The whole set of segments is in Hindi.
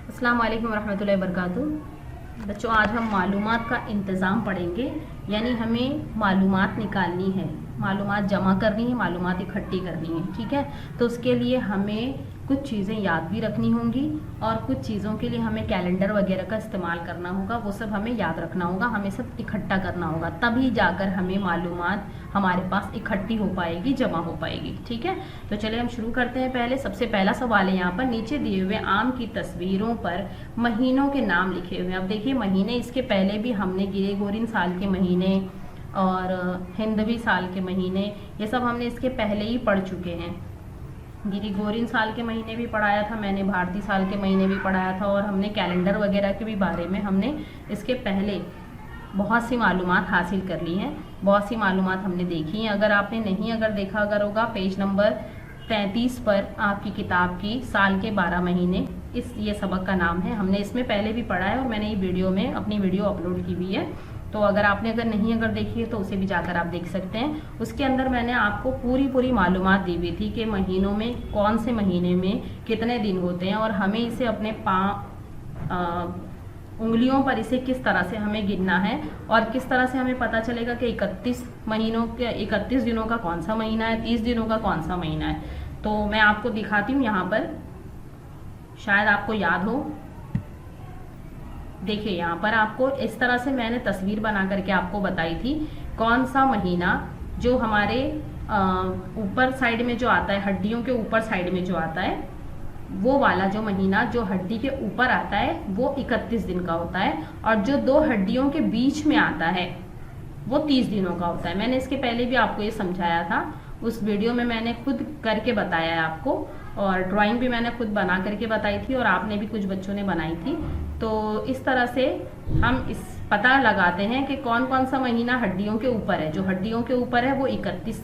अस्सलाम वालेकुम रहमतुल्लाहि वबरकातुहू। बच्चों, आज हम मालूमात का इंतज़ाम पढ़ेंगे। यानी हमें मालूमात निकालनी है, मालूमात जमा करनी है, मालूमात इकट्ठी करनी है। ठीक है, तो उसके लिए हमें कुछ चीज़ें याद भी रखनी होंगी और कुछ चीज़ों के लिए हमें कैलेंडर वगैरह का इस्तेमाल करना होगा। वो सब हमें याद रखना होगा, हमें सब इकट्ठा करना होगा, तभी जाकर हमें मालूमात हमारे पास इकट्ठी हो पाएगी, जमा हो पाएगी। ठीक है, तो चलिए हम शुरू करते हैं। पहले सबसे पहला सवाल है, यहाँ पर नीचे दिए हुए आम की तस्वीरों पर महीनों के नाम लिखे हुए हैं। अब देखिए, महीने इसके पहले भी हमने ग्रेगोरियन साल के महीने और हिंदवी साल के महीने, ये सब हमने इसके पहले ही पढ़ चुके हैं। ग्रेगोरियन साल के महीने भी पढ़ाया था मैंने, भारतीय साल के महीने भी पढ़ाया था, और हमने कैलेंडर वगैरह के भी बारे में हमने इसके पहले बहुत सी मालूमात हासिल कर ली हैं, बहुत सी मालूमात हमने देखी हैं। अगर आपने नहीं देखा होगा, पेज नंबर 33 पर आपकी किताब की साल के 12 महीने, ये सबक का नाम है। हमने इसमें पहले भी पढ़ा है और मैंने ये वीडियो में अपनी वीडियो अपलोड की हुई है। तो अगर आपने नहीं देखी है तो उसे भी जाकर आप देख सकते हैं। उसके अंदर मैंने आपको पूरी मालूमात दी हुई थी कि महीनों में कौन से महीने में कितने दिन होते हैं और हमें इसे अपने उंगलियों पर इसे किस तरह से हमें गिनना है और किस तरह से हमें पता चलेगा कि 31 दिनों का कौन सा महीना है, 30 दिनों का कौन सा महीना है। तो मैं आपको दिखाती हूँ यहाँ पर, शायद आपको याद हो। देखिए, यहाँ पर आपको इस तरह से मैंने तस्वीर बना करके आपको बताई थी कौन सा महीना जो हमारे ऊपर साइड में जो आता है, हड्डियों के ऊपर साइड में जो आता है, वो वाला जो महीना जो हड्डी के ऊपर आता है वो 31 दिन का होता है, और जो दो हड्डियों के बीच में आता है वो 30 दिनों का होता है। मैंने इसके पहले भी आपको ये समझाया था, उस वीडियो में मैंने खुद करके बताया है आपको, और ड्राइंग भी मैंने खुद बना करके बताई थी और आपने भी कुछ बच्चों ने बनाई थी। तो इस तरह से हम इस पता लगाते हैं कि कौन कौन सा महीना हड्डियों के ऊपर है। जो हड्डियों के ऊपर है वो 31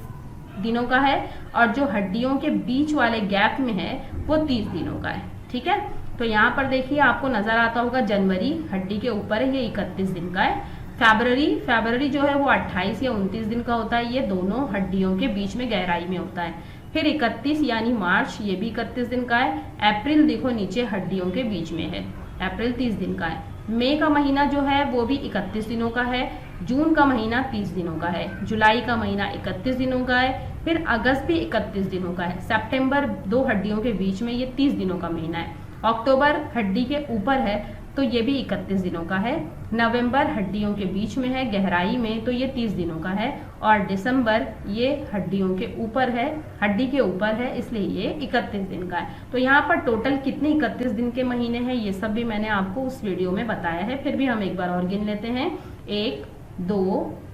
दिनों का है, और जो हड्डियों के बीच वाले गैप में है वो 30 दिनों का है। ठीक है, तो यहाँ पर देखिए आपको नजर आता होगा, जनवरी हड्डी के ऊपर है, ये 31 दिन का है। फरवरी जो है वो 28 या 29 दिन का होता है, ये दोनों हड्डियों के बीच में गहराई में होता है। फिर 31 यानी मार्च, ये भी 31 दिन का है। अप्रैल देखो नीचे हड्डियों के बीच में है, अप्रैल 30 दिन का है। मई का महीना जो है वो भी 31 दिनों का है। जून का महीना 30 दिनों का है। जुलाई का महीना 31 दिनों का है। फिर अगस्त भी 31 दिनों का है। सितंबर दो हड्डियों के बीच में, ये 30 दिनों का महीना है। अक्टूबर हड्डी के ऊपर है तो ये भी 31 दिनों का है। नवंबर हड्डियों के बीच में है, गहराई में, तो ये 30 दिनों का है। और दिसंबर ये हड्डियों के ऊपर है, हड्डी के ऊपर है, इसलिए ये 31 दिन का है। तो यहाँ पर टोटल कितने 31 दिन के महीने हैं ये सब भी मैंने आपको उस वीडियो में बताया है। फिर भी हम एक बार और गिन लेते हैं। 1 2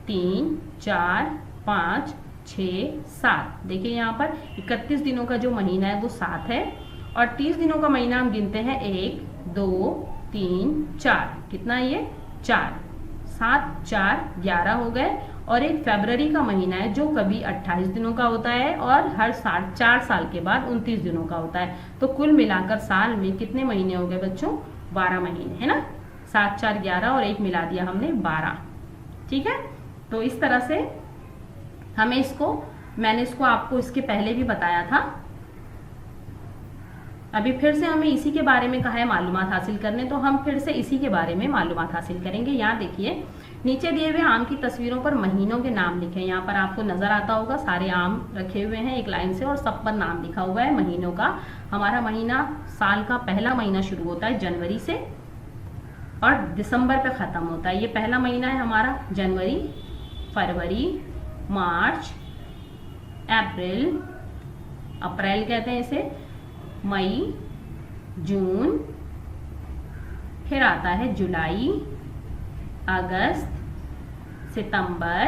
3 4 5 6 7। देखिए यहाँ पर 31 दिनों का जो महीना है वो 7 है, और 30 दिनों का महीना हम गिनते हैं 1 2 3 4। कितना है ये? 4। 7 4 11 हो गए। और एक फरवरी का महीना है जो कभी 28 दिनों का होता है और हर 4 साल के बाद 29 दिनों का होता है। तो कुल मिलाकर साल में कितने महीने हो गए बच्चों? 12 महीने, है ना। 7 4 11 और एक मिला दिया हमने, 12। ठीक है, तो इस तरह से हमें मैंने इसको आपको इसके पहले भी बताया था। अभी फिर से हमें इसी के बारे में कहा है मालूमात हासिल करने, तो हम फिर से इसी के बारे में मालूमात हासिल करेंगे। यहाँ देखिए, नीचे दिए हुए आम की तस्वीरों पर महीनों के नाम लिखे हैं। यहाँ पर आपको नजर आता होगा, सारे आम रखे हुए हैं एक लाइन से और सब पर नाम लिखा हुआ है महीनों का। हमारा महीना, साल का पहला महीना शुरू होता है जनवरी से और दिसंबर पे खत्म होता है। ये पहला महीना है हमारा जनवरी, फरवरी, मार्च, अप्रैल कहते हैं इसे, मई, जून, फिर आता है जुलाई, अगस्त, सितंबर,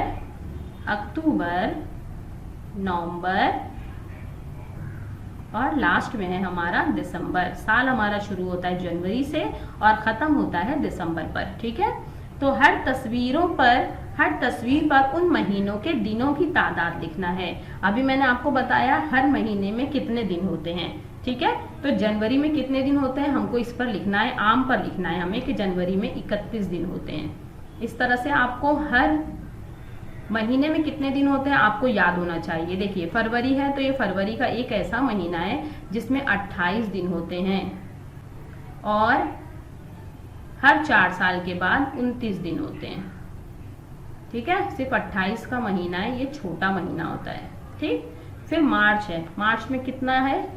अक्टूबर, नवंबर, और लास्ट में है हमारा दिसंबर। साल हमारा शुरू होता है जनवरी से और खत्म होता है दिसंबर पर। ठीक है, तो हर तस्वीर पर उन महीनों के दिनों की तादाद लिखना है। अभी मैंने आपको बताया हर महीने में कितने दिन होते हैं। ठीक है, तो जनवरी में कितने दिन होते हैं हमको इस पर लिखना है, आम पर लिखना है हमें कि जनवरी में 31 दिन होते हैं। इस तरह से आपको हर महीने में कितने दिन होते हैं आपको याद होना चाहिए। देखिए, फरवरी है तो ये फरवरी का एक ऐसा महीना है जिसमें 28 दिन होते हैं। और हर 4 साल के बाद 29 दिन होते हैं। ठीक है, सिर्फ 28 का महीना है, ये छोटा महीना होता है। ठीक, फिर मार्च है। मार्च में कितना है?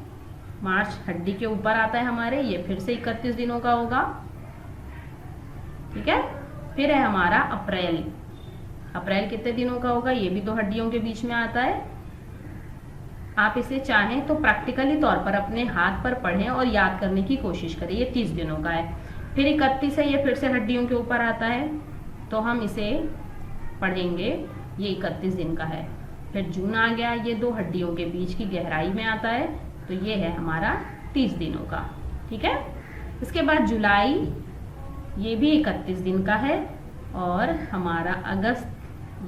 मार्च हड्डी के ऊपर आता है हमारे, ये फिर से 31 दिनों का होगा। ठीक है, फिर है हमारा अप्रैल। अप्रैल कितने दिनों का होगा? ये भी 2 हड्डियों के बीच में आता है। आप इसे चाहें तो प्रैक्टिकली तौर पर अपने हाथ पर पढ़ें और याद करने की कोशिश करें। ये 30 दिनों का है। फिर 31 है, ये फिर से हड्डियों के ऊपर आता है, तो हम इसे पढ़ेंगे, ये 31 दिन का है। फिर जून आ गया, ये 2 हड्डियों के बीच की गहराई में आता है, तो ये है हमारा 30 दिनों का। ठीक है, इसके बाद जुलाई, ये भी 31 दिन का है, और हमारा अगस्त,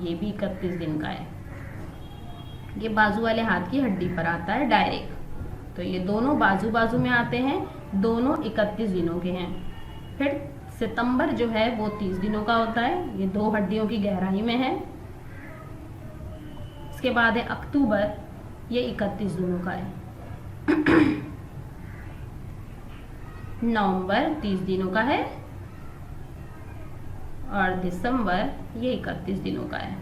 ये भी 31 दिन का है। ये बाजू वाले हाथ की हड्डी पर आता है डायरेक्ट, तो ये दोनों बाजू बाजू में आते हैं, दोनों 31 दिनों के हैं। फिर सितंबर जो है वो 30 दिनों का होता है, ये 2 हड्डियों की गहराई में है। इसके बाद है अक्टूबर, ये 31 दिनों का है। नवंबर 30 दिनों का है, और दिसंबर ये 31 दिनों का है।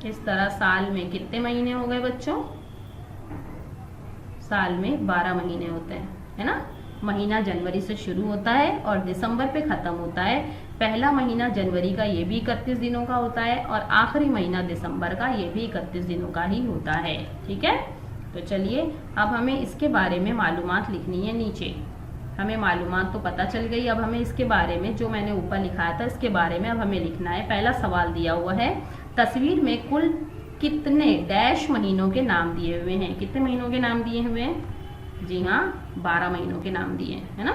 इस तरह साल में कितने महीने हो गए बच्चों? साल में 12 महीने होते हैं, है ना। महीना जनवरी से शुरू होता है और दिसंबर पे खत्म होता है। पहला महीना जनवरी का ये भी 31 दिनों का होता है, और आखिरी महीना दिसंबर का ये भी 31 दिनों का ही होता है। ठीक है, तो चलिए अब हमें इसके बारे में मालूमात लिखनी है नीचे। हमें मालूमात तो पता चल गई, अब हमें इसके बारे में, जो मैंने ऊपर लिखाया था इसके बारे में अब हमें लिखना है। पहला सवाल दिया हुआ है, तस्वीर में कुल कितने डैश महीनों के नाम दिए हुए हैं? कितने महीनों के नाम दिए हुए हैं? जी हाँ, 12 महीनों के नाम दिए हैं, है ना।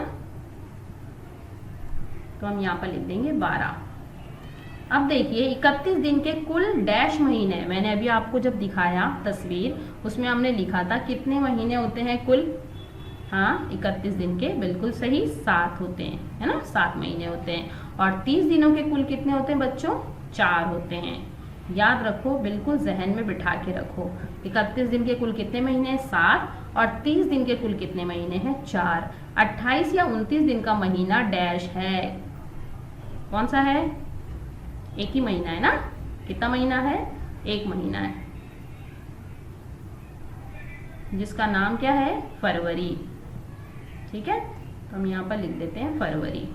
तो हम यहाँ पर लिख देंगे 12। अब देखिए 31 दिन के कुल डैश महीने, मैंने अभी आपको जब दिखाया तस्वीर, उसमें हमने लिखा था कितने महीने होते हैं कुल? हाँ, 31 दिन के, बिल्कुल सही, 7 होते हैं, है ना, 7 महीने होते हैं। और 30 दिनों के कुल कितने होते हैं बच्चों? 4 होते हैं। याद रखो, बिल्कुल जहन में बिठा के रखो। 31 दिन के कुल कितने महीने हैं? 7। और 30 दिन के कुल कितने महीने हैं? 4। 28 या 29 दिन का महीना डैश है। कौन सा है? एक ही महीना है ना। कितना महीना है? एक महीना है, जिसका नाम क्या है? फरवरी। ठीक है, तो हम यहाँ पर लिख देते हैं फरवरी।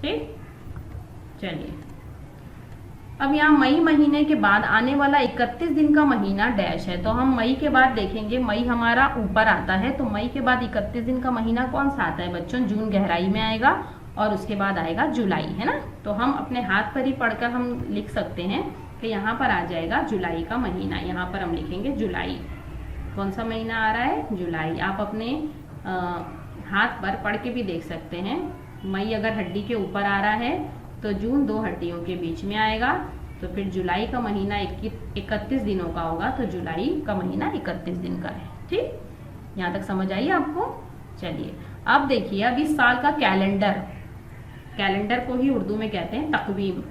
ठीक, चलिए अब यहाँ मई महीने के बाद आने वाला 31 दिन का महीना डैश है, तो हम मई के बाद देखेंगे। मई हमारा ऊपर आता है, तो मई के बाद 31 दिन का महीना कौन सा आता है बच्चों? जून गहराई में आएगा, और उसके बाद आएगा जुलाई, है ना। तो हम अपने हाथ पर ही पढ़कर हम लिख सकते हैं कि यहाँ पर आ जाएगा जुलाई का महीना। यहाँ पर हम लिखेंगे जुलाई। कौन सा महीना आ रहा है? जुलाई। आप अपने हाथ पर पढ़ के भी देख सकते हैं। मई अगर हड्डी के ऊपर आ रहा है तो जून 2 हड्डियों के बीच में आएगा, तो फिर जुलाई का महीना 31 दिनों का होगा, तो जुलाई का महीना 31 दिन का है। ठीक, यहाँ तक समझ आई आपको? चलिए अब देखिए, अब इस साल का कैलेंडर, कैलेंडर को ही उर्दू में कहते हैं तकवीम।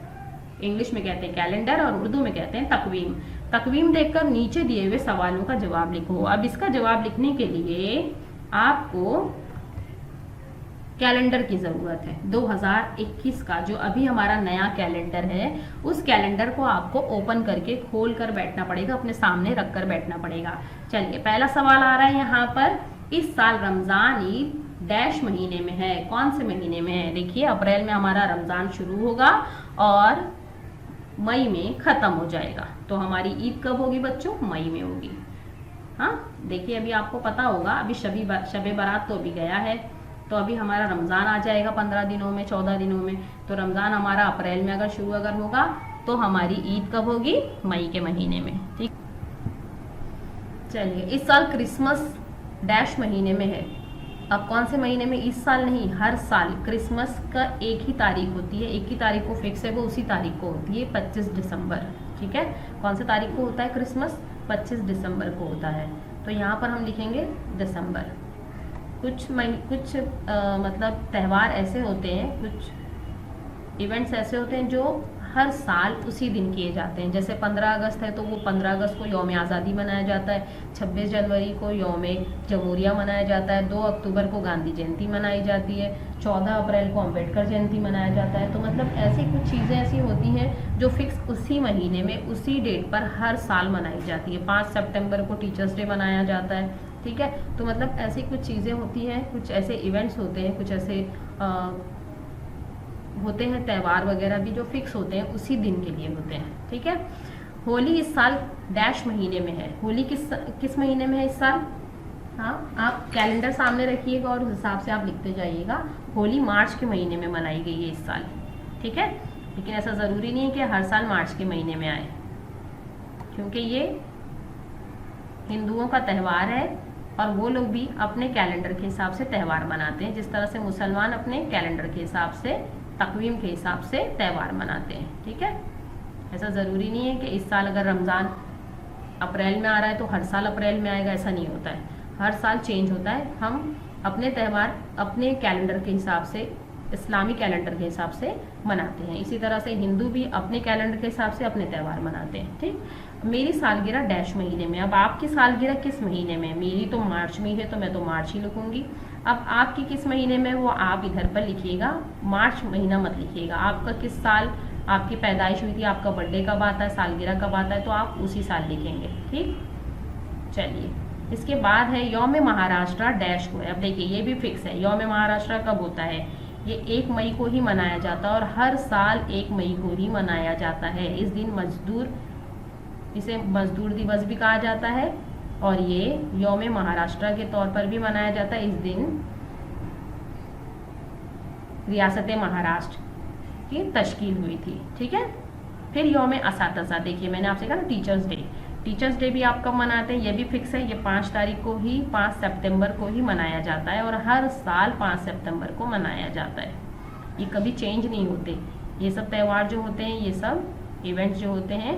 इंग्लिश में कहते हैं कैलेंडर और उर्दू में कहते हैं तकवीम। तकवीम देखकर नीचे दिए हुए सवालों का जवाब लिखो। अब इसका जवाब लिखने के लिए आपको कैलेंडर की ज़रूरत है। 2021 का जो अभी हमारा नया कैलेंडर है, उस कैलेंडर को आपको ओपन करके खोल कर बैठना पड़ेगा, अपने सामने रख कर बैठना पड़ेगा। चलिए पहला सवाल आ रहा है यहाँ पर, इस साल रमज़ान ईद डैश महीने में है? कौन से महीने में है? देखिए अप्रैल में हमारा रमज़ान शुरू होगा और मई में ख़त्म हो जाएगा, तो हमारी ईद कब होगी बच्चों? मई में होगी। हाँ, देखिए अभी आपको पता होगा, अभी शबे बारात तो अभी गया है, तो अभी हमारा रमज़ान आ जाएगा 15 दिनों में, 14 दिनों में। तो रमज़ान हमारा अप्रैल में अगर शुरू होगा, तो हमारी ईद कब होगी? मई के महीने में। ठीक, चलिए इस साल क्रिसमस डैश महीने में है। अब कौन से महीने में? इस साल नहीं, हर साल क्रिसमस का एक ही तारीख होती है, एक ही तारीख को फिक्स है, वो उसी तारीख को होती है, 25 दिसंबर। ठीक है, कौन से तारीख को होता है क्रिसमस? 25 दिसंबर को होता है। तो यहाँ पर हम लिखेंगे दिसंबर। कुछ मतलब त्यौहार ऐसे होते हैं, कुछ इवेंट्स ऐसे होते हैं जो हर साल उसी दिन किए जाते हैं। जैसे 15 अगस्त है तो वो 15 अगस्त को यौम आज़ादी मनाया जाता है, 26 जनवरी को यौम जमहूरिया मनाया जाता है, 2 अक्टूबर को गांधी जयंती मनाई जाती है, 14 अप्रैल को अम्बेडकर जयंती मनाया जाता है। तो मतलब ऐसी कुछ चीज़ें ऐसी होती हैं जो फिक्स उसी महीने में उसी डेट पर हर साल मनाई जाती है। 5 सितंबर को टीचर्स डे मनाया जाता है, ठीक है। तो मतलब ऐसी कुछ चीज़ें होती हैं, कुछ ऐसे इवेंट्स होते हैं, कुछ ऐसे होते हैं त्यौहार वगैरह भी जो फिक्स होते हैं उसी दिन के लिए होते हैं, ठीक है। होली इस साल डैश महीने में है। होली किस महीने में है इस साल? हाँ, आप कैलेंडर सामने रखिएगा और उस हिसाब से आप लिखते जाइएगा। होली मार्च के महीने में मनाई गई है इस साल, ठीक है। लेकिन ऐसा ज़रूरी नहीं है कि हर साल मार्च के महीने में आए, क्योंकि ये हिंदुओं का त्यौहार है और वो लोग भी अपने कैलेंडर के हिसाब से त्यौहार मनाते हैं, जिस तरह से मुसलमान अपने कैलेंडर के हिसाब से, तकवीम के हिसाब से त्यौहार मनाते हैं, ठीक है। ऐसा ज़रूरी नहीं है कि इस साल अगर रमज़ान अप्रैल में आ रहा है तो हर साल अप्रैल में आएगा, ऐसा नहीं होता है। हर साल चेंज होता है। हम अपने त्यौहार अपने कैलेंडर के हिसाब से, इस्लामी कैलेंडर के हिसाब से मनाते हैं। इसी तरह से हिंदू भी अपने कैलेंडर के हिसाब से अपने त्यौहार मनाते हैं, ठीक। मेरी सालगिरह डैश महीने में। अब आपकी सालगिरह किस महीने में? मेरी तो मार्च में है तो मैं तो मार्च ही लिखूंगी। अब आपकी किस महीने में वो आप इधर पर लिखिएगा, मार्च महीना मत लिखिएगा। आपका किस साल आपकी पैदाइश हुई थी, आपका बर्थडे कब आता है, सालगिरह कब आता है, तो आप उसी साल लिखेंगे, ठीक। चलिए, इसके बाद है यौम महाराष्ट्र डैश को है। अब देखिए ये भी फिक्स है। यौम महाराष्ट्र कब होता है? ये 1 मई को ही मनाया जाता है और हर साल 1 मई को ही मनाया जाता है। इस दिन इसे मजदूर दिवस भी कहा जाता है और ये यौम महाराष्ट्र के तौर पर भी मनाया जाता है। इस दिन रियासत महाराष्ट्र की तश्कील हुई थी, ठीक है। फिर यौम असातिज़ा, देखिए मैंने आपसे कहा ना टीचर्स डे। टीचर्स डे भी आप कब मनाते हैं? ये भी फिक्स है। ये 5 तारीख को ही, 5 सितंबर को ही मनाया जाता है और हर साल 5 सितंबर को मनाया जाता है। ये कभी चेंज नहीं होते। ये सब त्यौहार जो होते हैं, ये सब इवेंट्स जो होते हैं,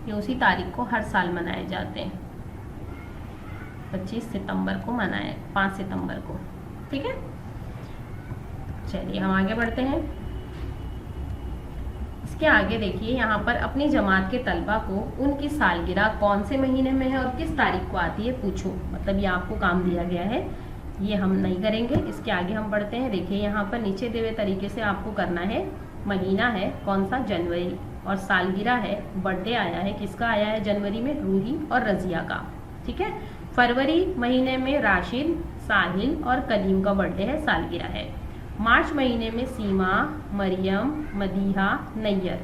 ये उसी तारीख को हर साल मनाए जाते हैं। 25 सितंबर को मनाए, 5 सितंबर को, ठीक है। चलिए हम आगे बढ़ते हैं। इसके आगे देखिए यहाँ पर अपनी जमात के तलबा को उनकी सालगिरह कौन से महीने में है और किस तारीख को आती है पूछो। मतलब ये आपको काम दिया गया है, ये हम नहीं करेंगे। इसके आगे हम बढ़ते हैं। देखिए यहाँ पर नीचे दिए हुए तरीके से आपको करना है। महीना है कौन सा? जनवरी। और सालगिरह है, बर्थडे आया है, किसका आया है जनवरी में? रूही और रजिया का, ठीक है। फरवरी महीने में राशिद, साहिल और कलीम का बर्थडे है, सालगिरह है। मार्च महीने में सीमा, मरियम, मदीहा, नैयर,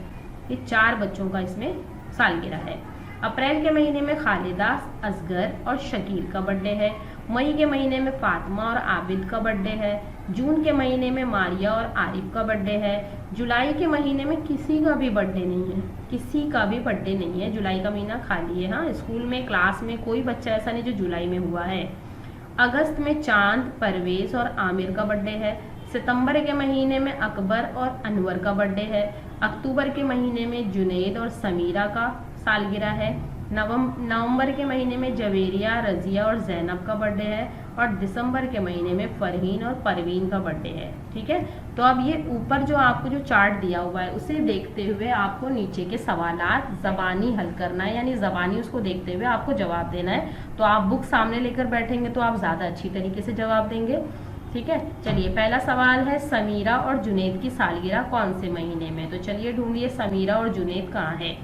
ये 4 बच्चों का इसमें सालगिरह है। अप्रैल के महीने में खालिदा, असगर और शकील का बर्थडे है। मई के महीने में फातिमा और आबिद का बर्थडे है। जून के महीने में मारिया और आरिफ का बर्थडे है। जुलाई के महीने में किसी का भी बर्थडे नहीं है, किसी का भी बर्थडे नहीं है। जुलाई का महीना खाली है। हाँ, स्कूल में क्लास में कोई बच्चा ऐसा नहीं जो जुलाई में हुआ है। अगस्त में चांद, परवेज और आमिर का बर्थडे है। सितंबर के महीने में अकबर और अनवर का बर्थडे है। अक्टूबर के महीने में जुनैद और समीरा का सालगिरह है। नवंबर के महीने में जवेरिया, रजिया और जैनब का बर्थडे है। और दिसंबर के महीने में फरहीन और परवीन का बर्थडे है, ठीक है। तो अब ये ऊपर जो आपको जो चार्ट दिया हुआ है उसे देखते हुए आपको नीचे के सवालात ज़बानी हल करना है, यानी ज़बानी उसको देखते हुए आपको जवाब देना है। तो आप बुक सामने लेकर बैठेंगे तो आप ज़्यादा अच्छी तरीके से जवाब देंगे, ठीक है। चलिए पहला सवाल है, समीरा और जुनैद की सालगिरह कौन से महीने में? तो चलिए ढूंढिए समीरा और जुनैद कहाँ है।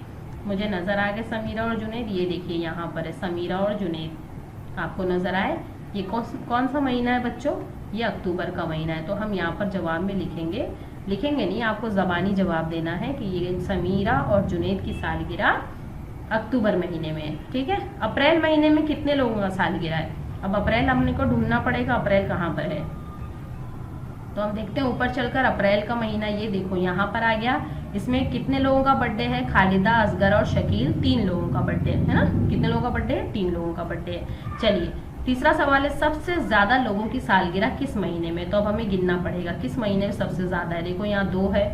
मुझे नज़र आ गए समीरा और जुनैद, ये देखिए यहाँ पर है समीरा और जुनैद, आपको नज़र आए। ये कौन सा महीना है बच्चों? ये अक्टूबर का महीना है। तो हम यहाँ पर जवाब में लिखेंगे नहीं, आपको ज़बानी जवाब देना है कि ये समीरा और जुनैद की सालगिरह अक्टूबर महीने में है, ठीक है। अप्रैल महीने में कितने लोगों का सालगिरह है? अब अप्रैल हमने को ढूंढना पड़ेगा, अप्रैल कहाँ पर है। तो हम देखते हैं ऊपर चलकर, अप्रैल का महीना ये देखो यहाँ पर आ गया। इसमें कितने लोगों का बर्थडे है? खालिदा, असगर और शकील, 3 लोगों का बर्थडे है ना। कितने लोगों का बर्थडे है? 3 लोगों का बर्थडे है। चलिए तीसरा सवाल है, सबसे ज्यादा लोगों की सालगिरह किस महीने में? तो अब हमें गिनना पड़ेगा किस महीने में सबसे ज्यादा है। देखो यहाँ 2 है,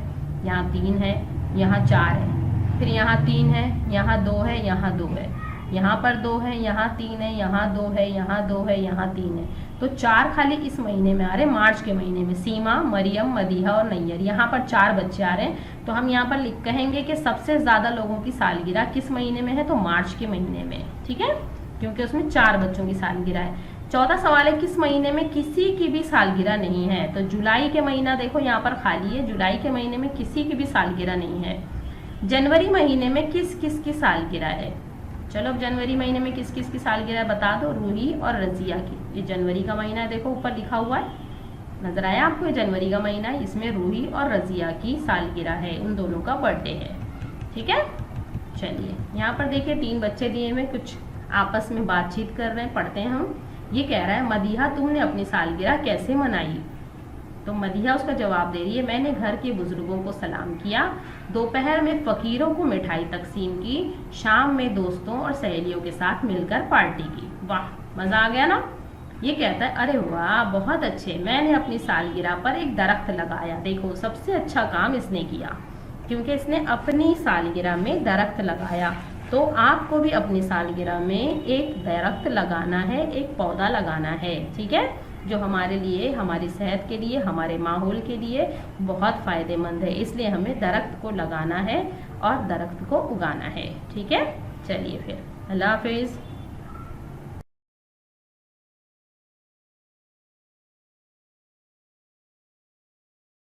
यहाँ 3 है, यहाँ 4 है, फिर यहाँ 3 है, यहाँ 2 है, यहाँ 2 है, यहाँ पर 2 है, यहाँ 3 है, यहाँ 2 है, यहाँ 2 है, यहाँ 3 है। तो 4 खाली इस महीने में आ रहे, मार्च के महीने में। सीमा, मरियम, मदीहा और नैयर, यहाँ पर 4 बच्चे आ रहे हैं। तो हम यहाँ पर कहेंगे कि सबसे ज्यादा लोगों की सालगिरह किस महीने में है, तो मार्च के महीने में, ठीक है, क्योंकि उसमें 4 बच्चों की सालगिरह है। चौथा सवाल है, किस महीने में किसी की भी सालगिरह नहीं है, तो जुलाई के महीना देखो यहाँ पर खाली है, जुलाई के महीने में किसी की भी सालगिरह नहीं है। जनवरी महीने में किस किस की सालगिरह है, चलो अब जनवरी महीने में किस किस की सालगिरह बता दो, रूही और रजिया की। ये जनवरी का महीना है, देखो ऊपर लिखा हुआ है, नजर आया आपको, ये जनवरी का महीना है, इसमें रूही और रजिया की सालगिरह है, उन दोनों का बर्थडे है, ठीक है। चलिए यहाँ पर देखिए 3 बच्चे दिए हुए, कुछ आपस में बातचीत कर रहे हैं, पढ़ते हैं हम। ये कह रहा है, मदीहा तुमने अपनी सालगिरह कैसे मनाई, तो मदीहा उसका जवाब दे रही है, मैंने घर के बुजुर्गों को सलाम किया, दोपहर में फकीरों को मिठाई तकसीम की, शाम में दोस्तों और सहेलियों के साथ मिलकर पार्टी की। वाह, मजा आ गया ना। ये कहता है, अरे वाह बहुत अच्छे, मैंने अपनी सालगिरह पर एक दरख्त लगाया। देखो सबसे अच्छा काम इसने किया, क्योंकि इसने अपनी सालगिरह में दरख्त लगाया। तो आपको भी अपनी सालगिरह में एक दरख्त लगाना है, एक पौधा लगाना है, ठीक है, जो हमारे लिए, हमारी सेहत के लिए, हमारे माहौल के लिए बहुत फ़ायदेमंद है। इसलिए हमें दरख्त को लगाना है और दरख्त को उगाना है, ठीक है। चलिए फिर, अल्लाह हाफिज़।